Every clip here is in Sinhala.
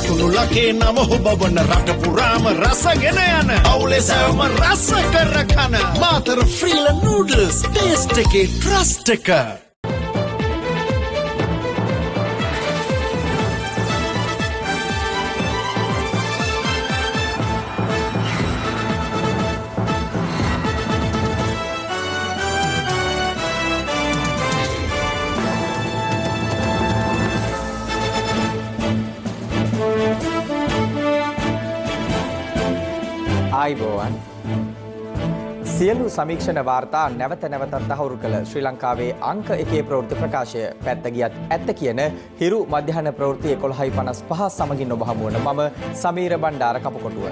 ලකුණු ලකේ නම හොබවන රට පුරාම රසගෙන යන අවුලේ සෑම රස කර කන මාතර ෆ්‍රීල නූඩල්ස් ටේස්ට් එකේ ට්‍රස්ට් එක. ආයිබෝවන් සියලු සමීක්ෂණ වාර්තා නැවත නැවතත් තහවුරු කළ ශ්‍රී ලංකාවේ අංක 1 ප්‍රවෘත්ති ප්‍රකාශය පැත්ත ගියත් ඇත්ත කියන හිරු මධ්‍යහන ප්‍රවෘත්ති 11:55 සමගින් ඔබ හමු වන මම සමීර බණ්ඩාර කපුකොටුව.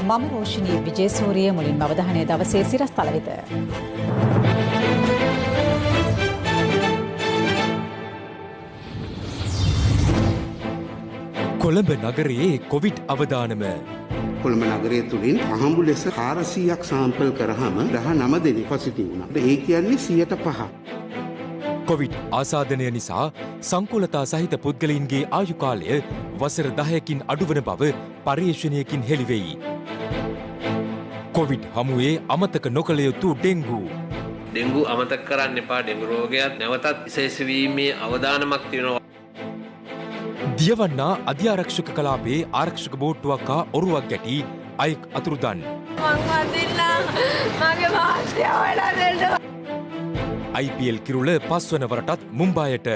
මම රෝෂිනී විජේසූරිය මුලින්ම අවධානය දවසේ සිරස්තල වෙත. කොළඹ නගරයේ කොවිඩ් අවදානම කොළඹ නගරය තුළින් අහඹු ලෙස 400ක් සාම්පල් කරාම 19 දෙනෙක් පොසිටිව් වුණා. ඒ කියන්නේ 105ක්. කොවිඩ් ආසාදනය නිසා සංකූලතා සහිත පුද්ගලයින්ගේ ආයු කාලය වසර 10කින් අඩුවන බව පර්යේෂණයකින් හෙළිවෙයි. කොවිඩ් හමුවේ අමතක නොකළ යුතු ඩෙන්ගු. ඩෙන්ගු අමතක කරන්න එපා. ඩෙන්ගු රෝගයත් නැවතත් විශේෂ වීමේ අවදානමක් තියෙනවා. දියවන්නා අධ්‍යාරක්ෂක කලාපයේ ආරක්ෂක බෝට්ටුවක් හා ඔරුවක් ගැටි අයෙක් අතුරුදන්. IPL කිරුළ 5 වන වරටත් මුම්බායට.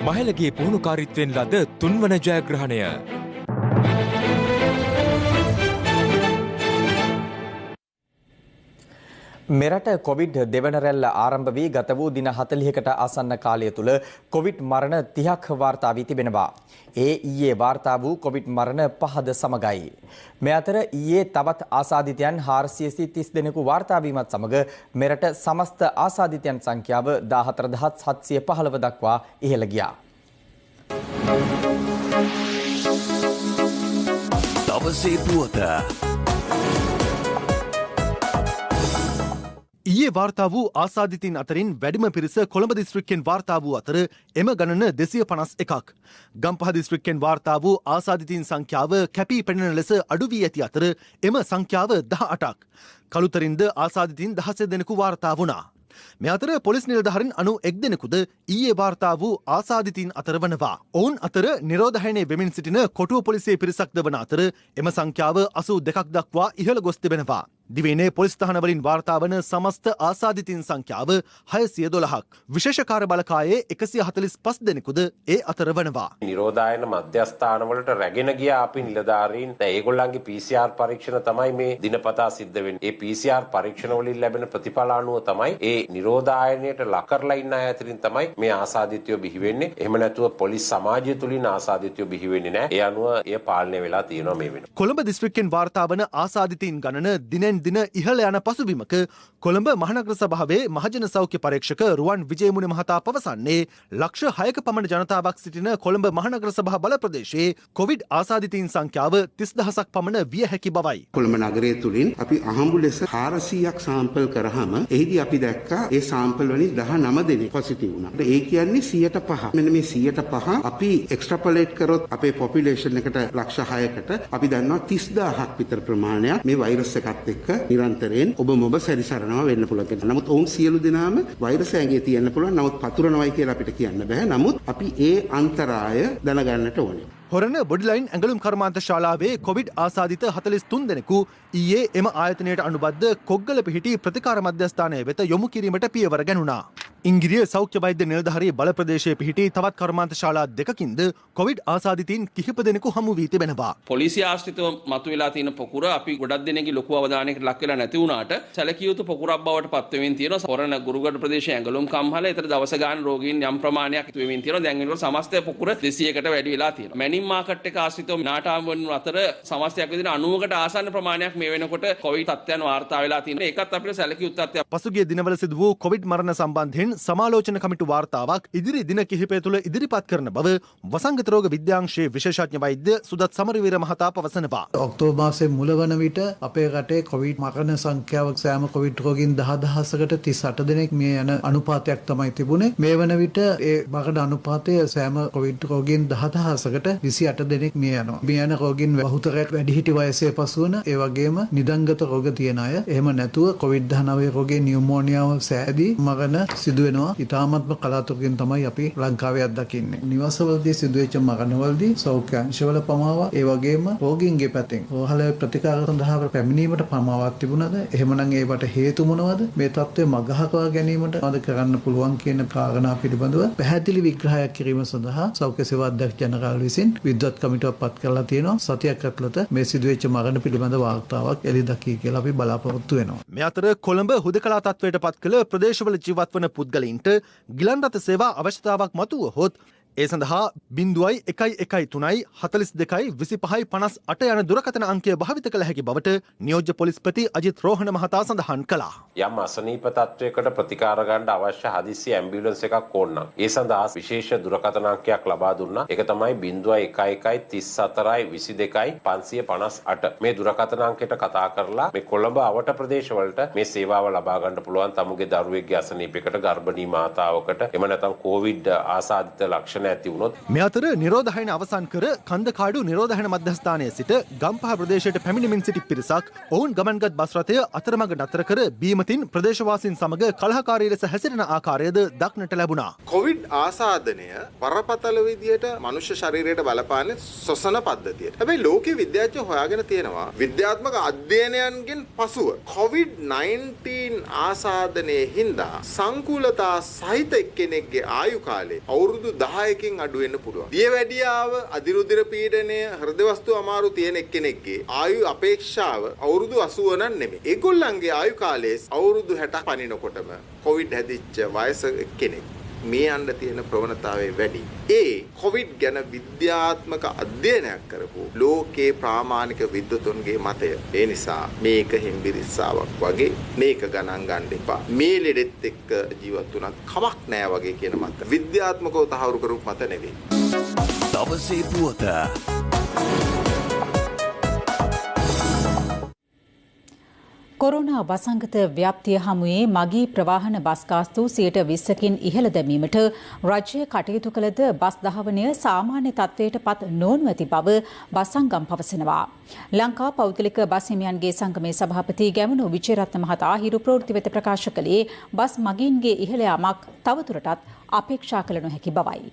මහලගේ පුහුණුකාරීත්වයෙන් ලද 3 වන ජයග්‍රහණය. මෙරට කොවිඩ් දෙවන රැල්ල ආරම්භ වී ගත වූ දින 40කට ආසන්න කාලය තුල කොවිඩ් මරණ 30ක් වාර්තා වී තිබෙනවා. ඊයේ වාර්තා වූ කොවිඩ් මරණ 5ද සමගයි. මේ අතර ඊයේ තවත් ආසාදිතයන් 430 දෙනෙකු වාර්තා වීමත් සමග මෙරට සමස්ත ආසාදිතයන් සංඛ්‍යාව 14715 දක්වා ඉහළ ගියා. දවසේ පුවත ඊයේ වාර්තා වූ ආසාදිතින් අතරින් වැඩිම පිරිස කොළඹ දිස්ත්‍රික්කෙන් වාර්තා වූ අතර එම ගණන 251ක්. ගම්පහ දිස්ත්‍රික්කෙන් වාර්තා වූ ආසාදිතින් සංඛ්‍යාව කැපී පෙනෙන ලෙස අඩු වී ඇති අතර එම සංඛ්‍යාව 18ක්. කළුතරින්ද ආසාදිතින් 16 දෙනෙකු වාර්තා වුණා. මේ අතර පොලිස් නිලධාරීන් 91 දෙනෙකුද ඊයේ වාර්තා වූ ආසාදිතින් අතර වනවා. ඔවුන් අතර නිරෝධායනයේ වෙමින් සිටින කොටුව පොලිසියේ පිරිසක්ද වන අතර එම සංඛ්‍යාව 82ක් දක්වා ඉහළ ගොස් තිබෙනවා. දිවයිනේ පොලිස් ස්ථානවලින් වාර්තා වන සමස්ත ආසාදිතින් සංඛ්‍යාව 612ක්. විශේෂ කාර්ය බලකායේ 145 දෙනෙකුද ඒ අතර වනවා. නිරෝධායන මධ්‍යස්ථානවලට රැගෙන ගියා අපි නිලධාරීන්. දැන් ඒගොල්ලන්ගේ PCR පරීක්ෂණ තමයි මේ දිනපතා සිද්ධ වෙන්නේ. ඒ PCR පරීක්ෂණ වලින් ලැබෙන ප්‍රතිඵල අනුව තමයි ඒ නිරෝධායනයට ලක් කරලා ඉන්න අය අතරින් තමයි මේ ආසාදිතයෝ බිහි වෙන්නේ. එහෙම නැතුව පොලිස් සමාජය තුලින් ආසාදිතයෝ බිහි වෙන්නේ නැහැ. ඒ අනුව එය පාලනය වෙලා තියෙනවා මේ වෙනකොට. කොළඹ දිස්ත්‍රික්කෙන් වාර්තා වන ආසාදිතයින් ගණන දිනෙන් දින ඉහළ යන පසුබිමක කොළඹ මහනගර සභාවේ මහජන සෞඛ්‍ය පරීක්ෂක රුවන් විජේමුණි මහතා පවසන්නේ ලක්ෂ 6ක පමණ ජනතාවක් සිටින කොළඹ මහනගර සභා බල ප්‍රදේශයේ කොවිඩ් ආසාදිතයින් සංඛ්‍යාව 30000ක් පමණ විය හැකි බවයි. කොළඹ නගරය තුළින් අපි අහඹු ලෙස 400ක් සාම්පල් කරාම එහිදී අපි දැක්කා ඒ සාම්පල් වලින් 19 දෙනෙක් පොසිටිව් වුණා. ඒ කියන්නේ 105. මෙන්න මේ 105 අපි එක්ස්ට්‍රපොලේට් කරොත් අපේ පොපියුලේෂන් එකට ලක්ෂ 6කට අපි දන්නවා 30000ක් විතර ප්‍රමාණයක් මේ වෛරස් එකත් එක්ක නිරන්තරයෙන් ඔබ මොබ සැරිසරනවා වෙන්න පුළුවන්. නමුත් ඔවුන් සියලු දෙනාම වෛරස් ඇඟේ තියෙන්න පුළුවන්. නමුත් පතුරනවයි කියලා අපිට කියන්න බෑ. නමුත් අපි ඒ අන්තරාය දැනගන්නට ඕනේ. හොරණ බොඩිලයින් ඇඟලුම් කර්මාන්ත ශාලාවේ කොවිඩ් ආසාදිත 43 දෙනෙකු ඊයේ එම ආයතනයට අනුබද්ධ කොග්ගල පිහිටි ප්‍රතිකාර මධ්‍යස්ථානය වෙත යොමු කිරීමට පියවර ගැනුණා. ඉංග්‍රීසි සෞඛ්‍ය වෛද්‍ය නිලධාරී බල ප්‍රදේශයේ පිහිටි තවත් කර්මාන්ත ශාලා දෙකකින්ද කොවිඩ් ආසාදිතයින් කිහිප දෙනෙකු හමු වී තිබෙනවා. පොලිසිය ආශ්‍රිතව මතුවලා තියෙන පොකුර අපි ගොඩක් දෙනෙක්ගේ ලොකු අවධානයකට ලක් වෙලා නැති වුණාට සැලකිය යුතු පොකුරක් බවට පත් වෙමින් තියෙනවා. හොරණ ගුරුගඩ ප්‍රදේශයේ ඇඟලුම් කම්හල ඊතර දවස ගාන රෝගීන් යම් ප්‍රමාණයක් ඉතු වෙමින් තියෙනවා. දැන් ඒනකොට සමස්ත පොකුර 200කට වැඩි වෙලා තියෙනවා. මැනින් මාකට් එක ආශ්‍රිතව නාටාම් වන අතර සමස්තයක් විදිහට 90කට ආසන්න ප්‍රමාණයක් මේ වෙනකොට කොවිඩ් තත්ත්වයන් වාර්තා වෙලා තියෙනවා. ඒකත් අපිට සැලකිය යුතු තත්ත්වයක්. පසුගිය දිනවල සිදු වූ කොවිඩ් මරණ සම්බන්ධයෙන් සමාලෝචන කමිටු වාර්තාවක් ඉදිරි දින කිහිපය තුළ ඉදිරිපත් කරන බව වසංගත රෝග විද්‍යාංශයේ විශේෂඥ වෛද්‍ය සුදත් සමරවීර මහතා පවසනවා. ඔක්තෝබර් මාසයේ මුල වන විට අපේ රටේ කොවිඩ් මරණ සංඛ්‍යාව සෑම කොවිඩ් රෝගීන් 10000කට 38 දෙනෙක් මිය යන අනුපාතයක් තමයි තිබුණේ. මේ වන විට ඒ මරණ අනුපාතය සෑම කොවිඩ් රෝගීන් 10000කට 28 දෙනෙක් මිය යනවා. මිය යන රෝගීන් බහුතරයක් වැඩිහිටි වයසේ පසු වන ඒ වගේම නිදන්ගත රෝග තියෙන අය. එහෙම නැතුව COVID-19 රෝගේ නියුමෝනියාව සෑදී මරණ සිදු වෙනවා. ඉතාමත්ම කලාතුරකින් තමයි අපි ලංකාවේ අත්දකින්නේ. නිවාසවලදී සිදුවෙච්ච මරණවලදී සෞඛ්‍ය අංශවල පමාවක් ඒ වගේම රෝගීන්ගේ පැත්තෙන් රෝහල ප්‍රතිකාර සඳහා පැමිණීමට පමාවක් තිබුණද? එහෙමනම් ඒවට හේතු මොනවද? මේ තත්ත්වය මගහකවා ගැනීමට මොනවද කරන්න පුළුවන් කියන කාරණා පිළිබඳව පැහැදිලි විග්‍රහයක් කිරීම සඳහා සෞඛ්‍ය සේවා අධ්‍යක්ෂ ජනරාල් විසින් විද්වත් කමිටුවක් පත් කරලා තියෙනවා. සතියක් ඇතුළත මේ සිදුවෙච්ච මරණ පිළිබඳ වාර්තාවක් එළි දකී කියලා අපි බලාපොරොත්තු වෙනවා. මේ අතර කොළඹ හුදකලා තත්වයට පත් කළ ප්‍රදේශවල ජීවත් වන පුද්ගලයින්ට ගිලන් රථ සේවා අවශ්‍යතාවක් මතුවහොත් ඒ සඳහා 0113 42 25 58 යන දුරකථන අංකය භාවිත කළ හැකි බවට නියෝජ්‍ය පොලිස්පති අජිත් රෝහණ මහතා සඳහන් කළා. යම් අසනීප තත්වයකට ප්‍රතිකාර ගන්න අවශ්‍ය හදිසි ඇම්බියුලන්ස් එකක් ඕන නම් ඒ සඳහා විශේෂ දුරකථන අංකයක් ලබා දුන්නා. ඒක තමයි 0111 34 22 558. මේ දුරකථන අංකයට කතා කරලා මේ කොළඹ අවට ප්‍රදේශවලට මේ සේවාව ලබා ගන්න පුළුවන්. තමුගේ දරුවෙක්ගේ අසනීපයකට, ගර්භණී මාතාවකට, එම නැත්නම් කොවිඩ් ආසාදිත ලක්ෂණ මේ අතර නිරෝධායන අවසන් කර කන්දකාඩු නිරෝධායන මධ්‍යස්ථානයේ සිට ගම්පහ ප්‍රදේශයට පැමිණෙමින් සිටි පිරිසක් ඔවුන් ගමන්ගත් බස් රථය අතරමඟ නතර කර බීමතින් ප්‍රදේශවාසීන් සමග කලහකාරී ලෙස හැසිරෙන ආකාරයද දක්නට ලැබුණා. කොවිඩ් ආසාදනය බරපතල විදියට මනුෂ්‍ය ශරීරයට බලපාන ශ්වසන පද්ධතියට. හැබැයි ලෝකීය විද්‍යාඥයෝ හොයාගෙන තියෙනවා විද්‍යාත්මක අධ්‍යයනයන්ගෙන් පසුව COVID-19 ආසාදනයේ හින්දා සංකූලතා සහිත එක්කෙනෙක්ගේ ආයු කාලය අවුරුදු 10 කින් අඩු වෙන්න පුළුවන්. දියවැඩියාව, අධිරුධිර පීඩනය, හෘද වස්තු අමාරු තියෙන එක්කෙනෙක්ගේ ආයු අපේක්ෂාව අවුරුදු 80 නන් නෙමෙයි. ඒගොල්ලන්ගේ ආයු කාලයේ අවුරුදු 60 පනිනකොටම කොවිඩ් හැදිච්ච වයස එක්කෙනෙක් මේ යන්න තියෙන ප්‍රවණතාවය වැඩි. ඒ කොවිඩ් ගැන විද්‍යාත්මක අධ්‍යයනයක් කරපු ලෝකේ ප්‍රාමාණික විද්වතුන්ගේ මතය. ඒ නිසා මේක හිම්බිරිස්සාවක් වගේ මේක ගණන් ගන්න එපා. මේ ලෙඩෙත් එක්ක ජීවත් වුණත් කමක් නෑ වගේ කියන මත. විද්‍යාත්මකව තහවුරු කරපු මත නෙවෙයි. දවසේ පුවත කොරෝනා වසංගත ව්‍යාප්තිය හමුවේ මගී ප්‍රවාහන බස් ගාස්තු 20%කින් ඉහළ දැමීමට රජය කටයුතු කළද බස් ධාවනය සාමාන්‍ය තත්ත්වයට පත් නොවනු ඇති බව බස් සංගම් පවසනවා. ලංකා පෞද්ගලික බස් හිමියන්ගේ සංගමේ සභාපති ගැමුණු විජේරත්න මහතා හිරු ප්‍රවෘත්ති වෙත ප්‍රකාශ කළේ බස් මගීන්ගේ ඉහළ යාමක් තවදුරටත් අපේක්ෂා කළ නොහැකි බවයි.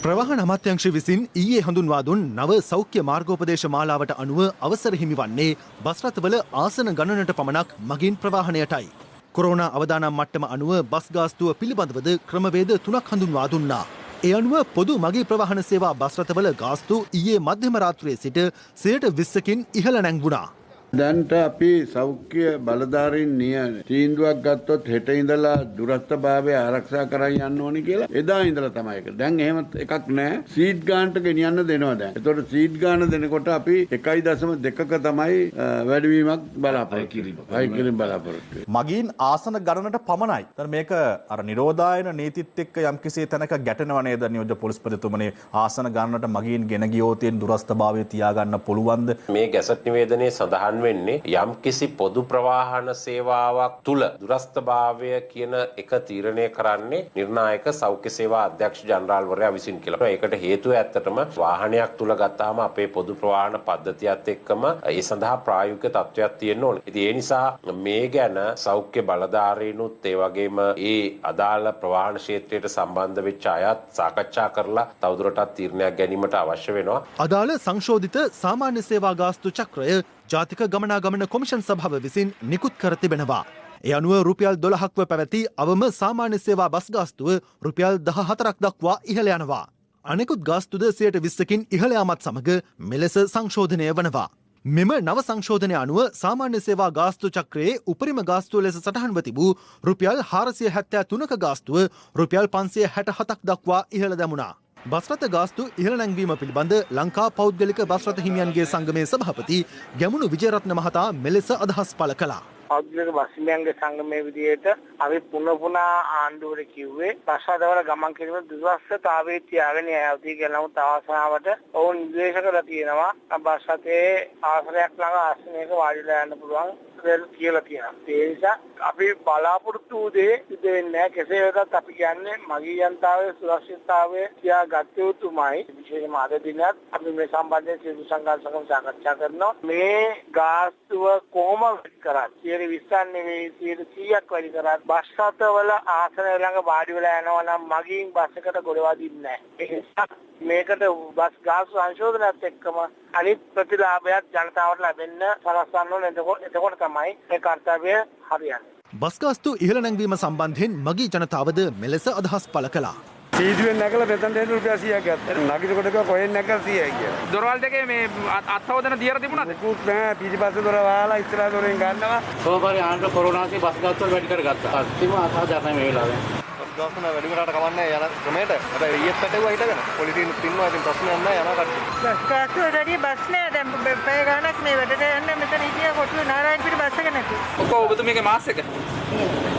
ප්‍රවාහන අමාත්‍යාංශය විසින් ඊයේ හඳුන්වා දුන් නව සෞඛ්‍ය මාර්ගෝපදේශ මාලාවට අනුව අවසර හිමිවන්නේ බස් රථවල ආසන ගණනට පමණක් මගින් ප්‍රවාහනයටයි. කොරෝනා අවදානම් මට්ටම අනුව බස් ගාස්තුව පිළිබඳවද ක්‍රමවේද 3ක් හඳුන්වා දුන්නා. ඒ අනුව පොදු මගී ප්‍රවාහන සේවා බස් රථවල ගාස්තු ඊයේ මධ්‍යම රාත්‍රියේ සිට 120කින් ඉහළ නැංගුණා. දැන්ට අපි සෞඛ්‍ය බලධාරීන් තීන්දුවක් ගත්තොත් හෙට ඉඳලා දුරස්ථභාවය ආරක්ෂා කරන් යන්න ඕනි කියලා එදා ඉඳලා තමයි ඒක. දැන් එහෙම එකක් නැහැ. සීට් ගානට ගෙනියන්න දෙනවා දැන්. ඒතකොට සීට් ගාන දෙනකොට අපි 1.2ක තමයි වැඩිවීමක් බලාපොරොත්තු මගින් ආසන ගණනට පමණයි. දැන් මේක අර නිරෝධායන නීතිත් එක්ක යම්කිසි තැනක ගැටෙනව නේද නියෝජ්‍ය පොලිස්පතිතුමනි? ආසන ගණනට මගින් ගෙන ගියොත් දුරස්ථභාවය තියාගන්න පුළුවන්ද? මේ ගැසට් නිවේදනයේ සඳහන් වෙන්නේ යම් කිසි පොදු ප්‍රවාහන සේවාවක් තුල දුරස්ථභාවය කියන එක තීරණය කරන්නේ නිර්ණායක සෞඛ්‍ය සේවා අධ්‍යක්ෂ ජනරාල්වරයා විසින් කියලා. ඒකට හේතුව ඇත්තටම වාහනයක් තුල ගත්තාම අපේ පොදු ප්‍රවාහන පද්ධතියත් එක්කම ඒ සඳහා ප්‍රායෝගික තත්ත්වයක් තියෙන්න ඕනේ. ඉතින් ඒ නිසා මේ ගැන සෞඛ්‍ය බලධාරීනුත් ඒ වගේම ඒ අදාළ ප්‍රවාහන ක්ෂේත්‍රයට සම්බන්ධ වෙච්ච අයත් සාකච්ඡා කරලා තවදුරටත් තීරණයක් ගැනීමට අවශ්‍ය වෙනවා. අදාළ සංශෝධිත සාමාන්‍ය සේවා ගාස්තු චක්‍රය ජාතික ගමනාගමන කොමිෂන් සභාව විසින් නිකුත් කර තිබෙනවා. ඒ අනුව රුපියල් 12ක්ව පැවති අවම සාමාන්‍ය සේවා බස් ගාස්තුව රුපියල් 14ක් දක්වා ඉහළ යනවා. අනෙකුත් ගාස්තුද 120කින් ඉහළ යාමත් සමග මෙලෙස සංශෝධනය වනවා. මෙම නව සංශෝධනය අනුව සාමාන්‍ය සේවා ගාස්තු චක්‍රයේ උපරිම ගාස්තුව ලෙස සටහන්ව තිබූ රුපියල් 473ක ගාස්තුව රුපියල් 567ක් දක්වා ඉහළ දැමුණා. බස් රථ ගාස්තු ඉහළ නැංවීම පිළිබඳ ලංකා පෞද්ගලික බස් රථ හිමියන්ගේ සංගමේ සභාපති ගැමුණු විජේරත්න මහතා මෙලෙස අදහස් පළ කළා. පෞද්ගලික බස් හිමියන්ගේ සංගමයේ විදිහට අපි පුන ආණ්ඩුවට කිව්වේ බස් රථවල ගමන් කිරීමේ දුරස්ථතාවයේ තියාගෙන යවදී කියලා. නමුත් අවසානවට ඔවුන් නිර්දේශ කරලා තියෙනවා බස් රථයේ ආසනයක් ළඟ ආසනයක වාඩිලා යන්න පුළුවන් කියලා තියෙනවා. ඒ නිසා අපි බලාපොරොත්තු වූ දේ සිදු වෙන්නේ නැහැ. කෙසේ වෙතත් අපි කියන්නේ මගී යන්ත්‍රාවේ සුරක්ෂිතතාවය තියාගත යුතුමයි. විශේෂයෙන්ම අද දිනත් අපි මේ සම්බන්ධයෙන් සියලු සංඝාසකම් සාකච්ඡා කරනවා. මේ ගාස්තුව කොහොම කරත් 20% නෙවෙයි 100ක් වැඩි කරත් බස් රථවල ආසන ළඟ වාඩි වෙලා යනවා නම් මගීන් බස් එකට ගොඩවදින්නේ නැහැ. ඒ නිසා මේකට බස් ගාස්තු සංශෝධනයත් එක්කම අනිත් ප්‍රතිලාභයක් ජනතාවට ලැබෙන්න සලස්වන්න ඕනේ. එතකොට තමයි මේ කාර්යය හරියන්නේ. බස් ගාස්තු ඉහළ නැංවීම සම්බන්ධයෙන් මගී ජනතාවද මෙලෙස අදහස් පළ කළා. සීදුවෙන් නැගලා මෙතන දෙන්න රුපියල් 100ක් ගත්තා. නගිනකොට කිව්වා කොහෙන් නැගලා 100යි කියලා. දොරවල් දෙකේ මේ අත්හවදන දියර තිබුණාද? ඒකුත් නෑ. පිටිපස්සේ දොර වහලා ඉස්සරහ දොරෙන් ගන්නවා. සෝපාරි ආණ්ඩුව කොරෝනාවේ බස් ගාස්තුව වැඩි කරගත්තා. අත්තිම අසාධාරණයි මේ වෙලාවේ. ගාස්තුව වැඩි කරාට කමන්නේ යන ක්‍රමයට. හැබැයි ඊයේත් පැටවුවා හිටගෙන. පොලිසියෙන් තින්නවා ඉතින් ප්‍රශ්නයක් නෑ යනවා කට්ටිය. බස් ගාස්තුවට වැඩි බස් නෑ. දැන් පැය ගාණක් මේ වැඩට යන්න මෙතන හිටිය කොටුවේ නාරායන්පිට බස් එක නැති. ඔක ඔබතුමීගේ මාස් එක.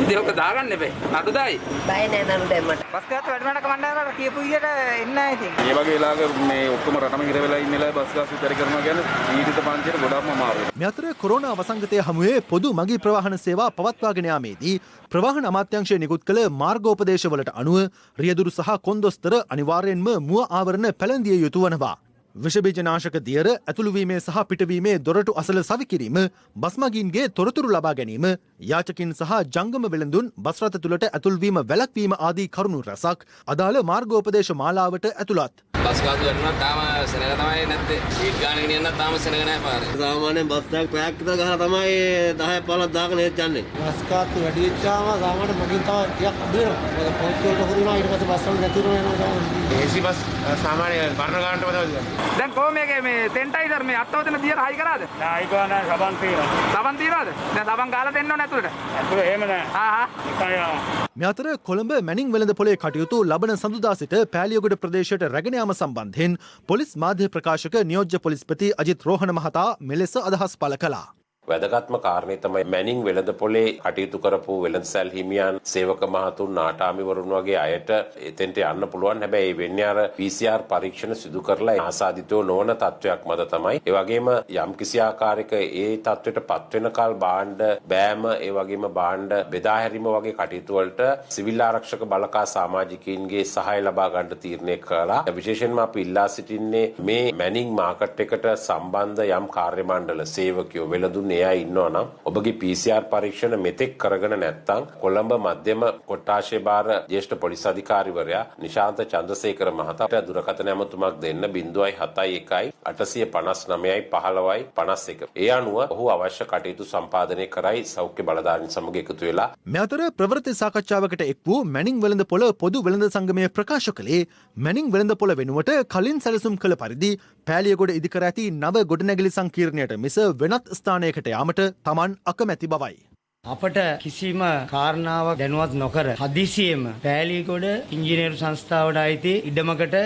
ඉතින් ඔක දාගන්න එපේ. නඩුදායි. බය නෑ නඩු දෙන්නට. බස් ගාස්තුව වැඩි වෙනක කමන්නේ කියපු විදියට එන්න නැහැ ඉතින්. මේ වගේ වෙලාවක මේ ඔක්කොම රටම ඉර වෙලා ඉන්න වෙලාවේ බස් ගාස්තුව ඉතරි කරනවා කියන්නේ ජීවිත පන්තියට ගොඩක්ම අමාරුයි. මේ අතර කොරෝනා වසංගතය හමුවේ පොදු මගී ප්‍රවාහන සේවා පවත්වාගෙන යාමේදී ප්‍රවාහන අමාත්‍යාංශය නිකුත් කළ මාර්ගෝපදේශවලට අනුව රියදුරු සහ කොන්දොස්තර අනිවාර්යෙන්ම මුව ආවරණ පැළඳිය යුතු වනවා. විෂබීජනාශක දියර ඇතුළුවීමේ සහ පිටවීමේ දොරටු අසල සවිකිරීම, බස්මගීන්ගේ තොරතුරු ලබා ගැනීම, යාචකින් සහ ජංගම වෙළඳුන් බස් රථ තුළට ඇතුල්වීම වැළැක්වීම ආදී කරුණු රැසක් අදාළ මාර්ගෝපදේශ මාලාවට ඇතුළත්. බස් ගාස්තු යනවා තාම සෙනග තමයි නැත්තේ. සීට් ගානක නියන්න තාම සෙනග නැහැ පාරේ. සාමාන්‍යයෙන් බස් එකක් පැයක් විතර ගහලා තමයි 10 15 දාගෙන යන්නේ. බස් ගාස්තු වැඩි වෙච්චාම සාමාන්‍යයෙන් මගින් තව ටිකක් අඩු වෙනවා. පොත් වලට හුරු වෙනවා ඊට පස්සේ බස් වල නැති වෙනවා යනවා. AC බස් සාමාන්‍යයෙන් බර්ණ ගන්නට වඩා දැන් කොහොම මේ තෙන්ටයිසර් මේ අත්වදන දියර හයි කරාද? නෑ හයි කරා නෑ සබන් තියෙනවා. සබන් තියනවද? දැන් සබන් ගාලා දෙන්න ඕනේ ඇතුළට. ඇතුළේ එහෙම නෑ. මේ අතර කොළඹ මැනින් වෙළඳ පොලේ කටයුතු ලබන සඳුදා සිට පෑලියගොඩ ප්‍රදේශයට රැගෙන යාම සම්බන්ධයෙන් පොලිස් මාධ්‍ය ප්‍රකාශක නියෝජ්‍ය පොලිස්පති අජිත් රෝහණ මහතා මෙලෙස අදහස් පළ කළා. වැදගත්ම කාරණේ තමයි මැනින් වෙළඳ පොලේ කටයුතු කරපු වෙළඳසැල් හිමියන්, සේවක මහතුන්, නාටාමිවරුන් වගේ අයට එතෙන්ට යන්න පුළුවන්. හැබැයි ඒ වෙන්නේ අර PCR පරීක්ෂණ සිදු කරලා ආසාදිතව නොවන තත්වයක් මත තමයි. ඒ වගේම යම් කිසි ආකාරයක ඒ තත්වයට පත් වෙනකල් භාණ්ඩ බෑම, ඒ වගේම භාණ්ඩ බෙදා හැරීම වගේ කටයුතු වලට සිවිල් ආරක්ෂක බලකා සමාජිකයින්ගේ සහාය ලබා ගන්න තීරණය කළා. විශේෂයෙන්ම අපි ඉල්ලා සිටින්නේ මේ මැනින් මාකට් එකට සම්බන්ධ යම් කාර්ය මණ්ඩල සේවකයෝ වෙළඳුන් එයා ඉන්නවා නම් ඔබගේ PCR පරීක්ෂණ මෙතෙක් කරගෙන නැත්නම් කොළඹ මධ්‍යම කොට්ටාශය භාර ජ්‍යෙෂ්ඨ පොලිස් අධිකාරිවරයා නිශාන්ත චන්ද්‍රසේකර මහතාට දුරකථන ඇමතුමක් දෙන්න 071 859 15යි 51. ඒ අනුව ඔහු අවශ්‍ය කටයුතු සම්පාදනය කරයි සෞඛ්‍ය බලධාරීන් සමග එකතු වෙලා. මේ අතර ප්‍රවෘත්ති සාකච්ඡාවකට එක් වූ මැනින් වෙළඳ පොළ පොදු වෙළඳ සංගමය ප්‍රකාශ කළේ මැනින් වෙළඳ පොළ වෙනුවට කලින් සැලසුම් කළ පරිදි පෑලියගොඩ ඉදිකර ඇති නව ගොඩනැගිලි සංකීර්ණයට මිස වෙනත් ස්ථානයකට යාමට තමන් අකමැති බවයි. අපට කිසිම කාරණාවක් දැනුවත් නොකර හදිසියෙම පෑලියගොඩ ඉංජිනේරු සංස්ථාවට අයිති ඉඩමකට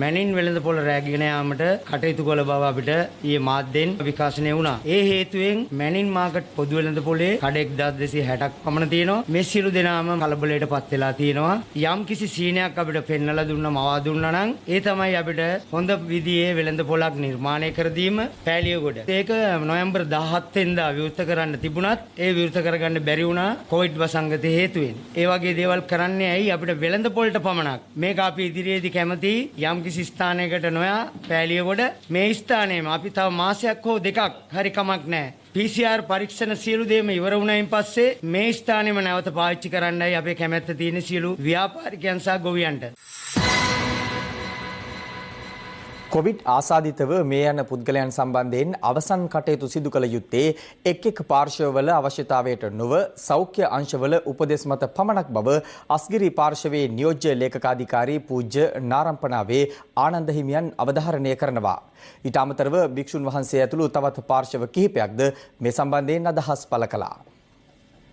මැනින් වෙළඳ පොළ රැගෙන යාමට කටයුතු කළ බව අපිට ඊයේ මාධ්‍යෙන් විකාශනය වුණා. ඒ හේතුවෙන් මැනින් මාකට් පොදු වෙළඳ පොළේ කඩ 1260ක් පමණ තියෙනවා. මේ සියලු දෙනාම කලබලයට පත් වෙලා තියෙනවා. යම් කිසි සීනයක් අපිට පෙන්වලා දුන්නා මවා දුන්නා නම් ඒ තමයි අපිට හොඳ විදිහේ වෙළඳ පොළක් නිර්මාණය කර දීම පෑලියගොඩ. ඒක නොවැම්බර් 17 වෙනිදා විවෘත කරන්න තිබුණත් ඒ විවෘත කරගන්න බැරි වුණා කොවිඩ් වසංගතය හේතුවෙන්. ඒ වගේ දේවල් කරන්නේ ඇයි අපිට වෙළඳ පොළට පමණක්. මේක අපි ඉදිරියේදී කැමති යම් කිසි ස්ථානයකට නොයා පෑලියගොඩ මේ ස්ථානයේම අපි තව මාසයක් හෝ දෙකක් හරි කමක් නැහැ. PCR පරීක්ෂණ සියලු දේම ඉවර වුණායින් පස්සේ මේ ස්ථානෙම නැවත පාවිච්චි කරන්නයි අපේ කැමැත්ත තියෙන සියලු ව්‍යාපාරිකයන් සහ ගොවියන්ට. කොවිඩ් ආසාදිතව මේ යන පුද්ගලයන් සම්බන්ධයෙන් අවසන් කටයුතු සිදු කළ යුත්තේ එක් පාර්ශවවල අවශ්‍යතාවයට නොව සෞඛ්‍ය අංශවල උපදෙස් මත පමණක් බව අස්ගිරි පාර්ශවයේ නියෝජ්‍ය ලේකකාධිකාරී පූජ්‍ය නාරම්පනාවේ ආනන්ද හිමියන් අවධාරණය කරනවා. ඊට අමතරව භික්ෂුන් වහන්සේ ඇතුළු තවත් පාර්ශව කිහිපයක්ද මේ සම්බන්ධයෙන් අදහස් පළ කළා.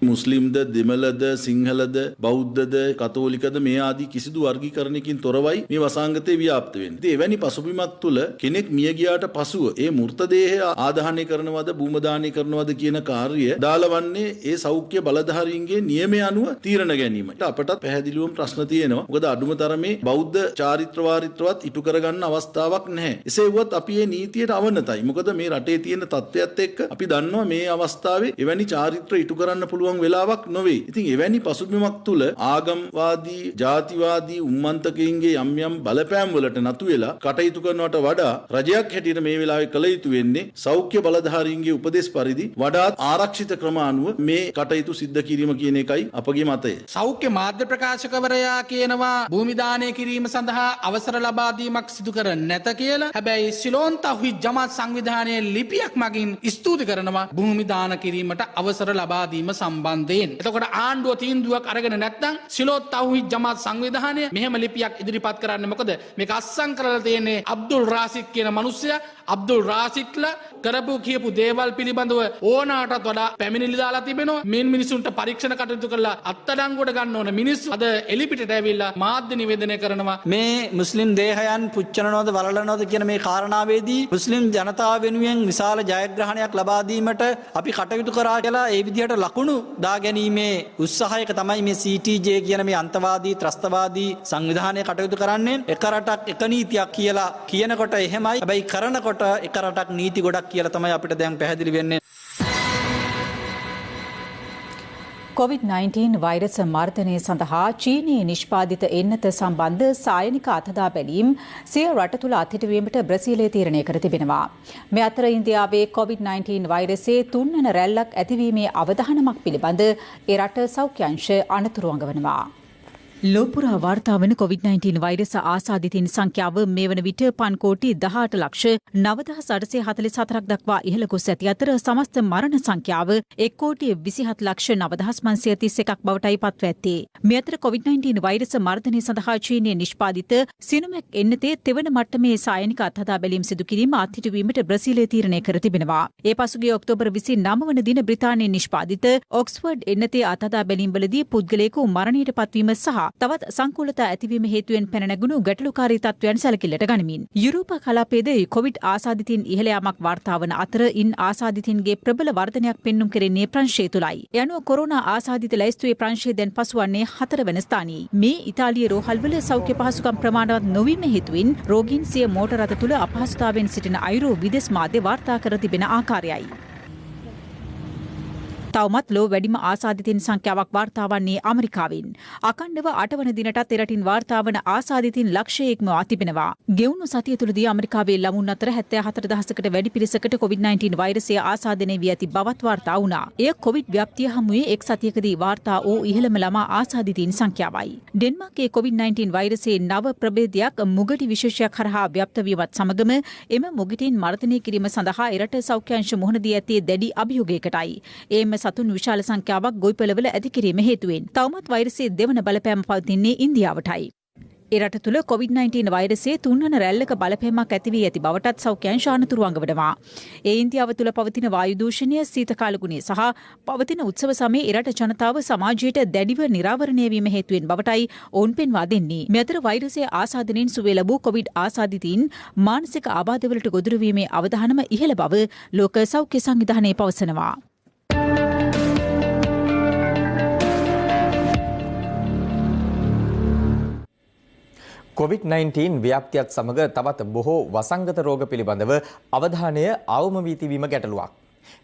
මුස්ලිම්ද, දෙමළද, සිංහලද, බෞද්ධද, කතෝලිකද මේ ආදී කිසිදු වර්ගීකරණයකින් තොරවයි මේ වසංගතය ව්‍යාප්ත වෙන්නේ. ඉතින් එවැනි පසුබිමක් තුළ කෙනෙක් මිය ගියාට පසුව ඒ මෘතදේහය ආදාහනය කරනවද, භූමදානය කරනවද කියන කාර්යය දාලවන්නේ ඒ සෞඛ්‍ය බලධාරීන්ගේ නියමය අනුව තීරණ ගැනීම. අපටත් පැහැදිලිවම ප්‍රශ්න තියෙනවා. මොකද අඩුම තරමේ බෞද්ධ චාරිත්‍ර වාරිත්‍රවත් ඉටු කරගන්න අවස්ථාවක් නැහැ. එසේ වුවත් අපි මේ නීතියට අවනතයි. මොකද මේ රටේ තියෙන තත්ත්වයක් එක්ක අපි දන්නවා මේ අවස්ථාවේ එවැනි චාරිත්‍ර ඉටු කරන්න පුළුවන් වෙලාවක් නොවේ. ඉතින් එවැනි පසුබිමක් තුළ ආගම්වාදී, ජාතිවාදී උම්මන්තකයින්ගේ යම් යම් බලපෑම් වලට නතු වෙලා කටයුතු කරනවට වඩා රජයක් හැටියට මේ වෙලාවේ කළ යුතු වෙන්නේ සෞඛ්‍ය බලධාරීන්ගේ උපදෙස් පරිදි වඩාත් ආරක්ෂිත ක්‍රම අනුව මේ කටයුතු සිද්ධ කිරීම කියන එකයි අපගේ මතය. සෞඛ්‍ය මාධ්‍ය ප්‍රකාශකවරයා කියනවා භූමි දානය කිරීම සඳහා අවසර ලබා දීමක් සිදු කර නැත කියලා. හැබැයි සිලෝන් තව්හීද් ජමාත් සංවිධානයේ ලිපියක් මගින් ස්තුති කරනවා භූමි දාන කිරීමට අවසර ලබා දීම සම්බන්ධයෙන්. එතකොට ආණ්ඩුව තීන්දුවක් අරගෙන නැත්නම් සිලෝන් තව්හීද් ජමාත් සංවිධානය මෙහෙම ලිපියක් ඉදිරිපත් කරන්නේ මොකද? මේක අස්සම් කරලා තියෙන්නේ අබ්දුල් රාසික් කියන මිනිස්සයා. අබ්දුල් රාසික්ලා කරපු කියපු දේවල් පිළිබඳව ඕනාටත් වඩා පැමිණිලි දාලා තිබෙනවා. මේ මිනිසුන්ට පරීක්ෂණ කටයුතු කරලා අත්අඩංගුවට ගන්න ඕන මිනිස්සු අද එලිපිටට ඇවිල්ලා මාධ්‍ය නිවේදනය කරනවා. මේ මුස්ලිම් දේහයන් පුච්චනවද වලලනවද කියන මේ කාරණාවේදී මුස්ලිම් ජනතාව වෙනුවෙන් විශාල ජයග්‍රහණයක් ලබා දීමට අපි කටයුතු කරා කියලා ඒ විදිහට ලකුණු දා ගැනීමේ උත්සාහයක තමයි මේ CTJ කියන මේ අන්තවාදී ත්‍රස්තවාදී සංවිධානය කටයුතු කරන්නේ. එක රටක් එක නීතියක් කියලා කියනකොට එහෙමයි. හැබැයි කරනකොට එක රටක් නීති ගොඩක් කියලා තමයි අපිට දැන් පැහැදිලි වෙන්නේ. COVID-19 වෛරස් මර්ධනය සඳහා චීනයේ නිෂ්පාදිත එන්නත සම්බන්ධ සායනික අත්හදා බැලීම් සිය රට තුළ අත්හිටුවීමට බ්‍රසීලය තීරණය කර තිබෙනවා. මේ අතර ඉන්දියාවේ COVID-19 වෛරසයේ තුන්වන රැල්ලක් ඇතිවීමේ අවධානමක් පිළිබඳ ඒ රට සෞඛ්‍ය අංශ අනතුරු අඟවනවා. ලෝපුරා වාර්තා වන COVID-19 වෛරස ආසාදිතින් සංඛ්‍යාව මේ වන විට 5,18,9,844ක් දක්වා ඉහළ ගොස් ඇති අතර සමස්ත මරණ සංඛ්‍යාව 1,27,9,531ක් බවටයි පත්ව ඇත්තේ. මේ අතර COVID-19 වෛරස මර්ධනය සඳහා චීනයේ නිෂ්පාදිත සිනොමැක් එන්නතේ තෙවන මට්ටමේ සායනික අත්හදා බැලීම් සිදු කිරීම අත්හිටුවීමට බ්‍රසීලය තීරණය කර තිබෙනවා. ඒ පසුගිය ඔක්තෝබර් 29 වන දින බ්‍රිතාන්‍යයේ නිෂ්පාදිත ඔක්ස්ෆර්ඩ් එන්නතේ අත්හදා බැලීම්වලදී පුද්ගලයෙකු මරණයට පත්වීම සහ තවත් සංකූලතා ඇතිවීම හේතුවෙන් පැන නැගුණු ගැටලුකාරී තත්ත්වයන් සැලකිල්ලට ගනිමින් යුරෝපා කලාපයේද කොවිඩ් ආසාදිතින් ඉහළ යාමක් වාර්තා වන අතර ඉන් ආසාදිතින්ගේ ප්‍රබල වර්ධනයක් පෙන්නුම් කෙරෙන්නේ ප්‍රංශය තුලයි. ඒ අනුව කොරෝනා ආසාදිත ලැයිස්තුවේ ප්‍රංශය දැන් පසුවන්නේ 4 වන ස්ථානයේ. මේ ඉතාලියේ රෝහල්වල සෞඛ්‍ය පහසුකම් ප්‍රමාණවත් නොවීම හේතුවෙන් රෝගීන් සිය මෝටර රථ තුල අපහසුතාවෙන් සිටින අයුරු විදෙස් මාධ්‍ය වාර්තා කර තිබෙන ආකාරයයි. තවමත් ලෝ වැඩිම ආසාදිතින් සංඛ්‍යාවක් වාර්තා වන්නේ ඇමරිකාවෙන්. අකණ්ඩව 8 වන දිනටත් එරටින් වාර්තා වන ආසාදිතින් ලක්ෂය ඉක්මවා තිබෙනවා. ගෙවුණු සතිය තුළදී ඇමරිකාවේ ළමුන් අතර 74,000කට වැඩි පිරිසකට COVID-19 වෛරසය ආසාදනය වී ඇති බවත් වාර්තා වුණා. එය කොවිඩ් ව්‍යාප්තිය හමුවේ එක් සතියකදී වාර්තා වූ ඉහළම ළමා ආසාදිතින් සංඛ්‍යාවයි. ඩෙන්මාර්කයේ COVID-19 වෛරසයේ නව ප්‍රභේදයක් මුගටි විශේෂයක් හරහා ව්‍යාප්ත වීමත් සමගම එම මුගටින් මර්ධනය කිරීම සඳහා එරට සෞඛ්‍ය අංශ මුහුණ දී ඇත්තේ දැඩි අභියෝගයකටයි. එම සතුන් විශාල සංඛ්‍යාවක් ගොවිපළවල ඇති කිරීම හේතුවෙන් තවමත් වෛරසයේ දෙවන බලපෑම පවතින්නේ ඉන්දියාවටයි. ඒ රට තුළ COVID-19 වෛරසයේ තුන්වන රැල්ලක බලපෑමක් ඇති වී ඇති බවටත් සෞඛ්‍ය අංශ අනතුරු අඟවනවා. ඒ ඉන්දියාව තුළ පවතින වායු දූෂණය, සීතකාල ගුණය සහ පවතින උත්සව සමයේ ඒ රට ජනතාව සමාජයට දැඩිව නිරාවරණය වීම හේතුවෙන් බවටයි ඔවුන් පෙන්වා දෙන්නේ. මේ අතර වෛරසයේ ආසාදනයෙන් සුවය ලැබූ කොවිඩ් ආසාදිතයින් මානසික ආබාධවලට ගොදුරු වීමේ අවධානම ඉහළ බව ලෝක සෞඛ්‍ය සංවිධානය පවසනවා. COVID-19 ව්‍යාප්තියත් සමග තවත් බොහෝ වසංගත රෝග පිළිබඳව අවධානය අවම වී තිබීම ගැටලුවක්.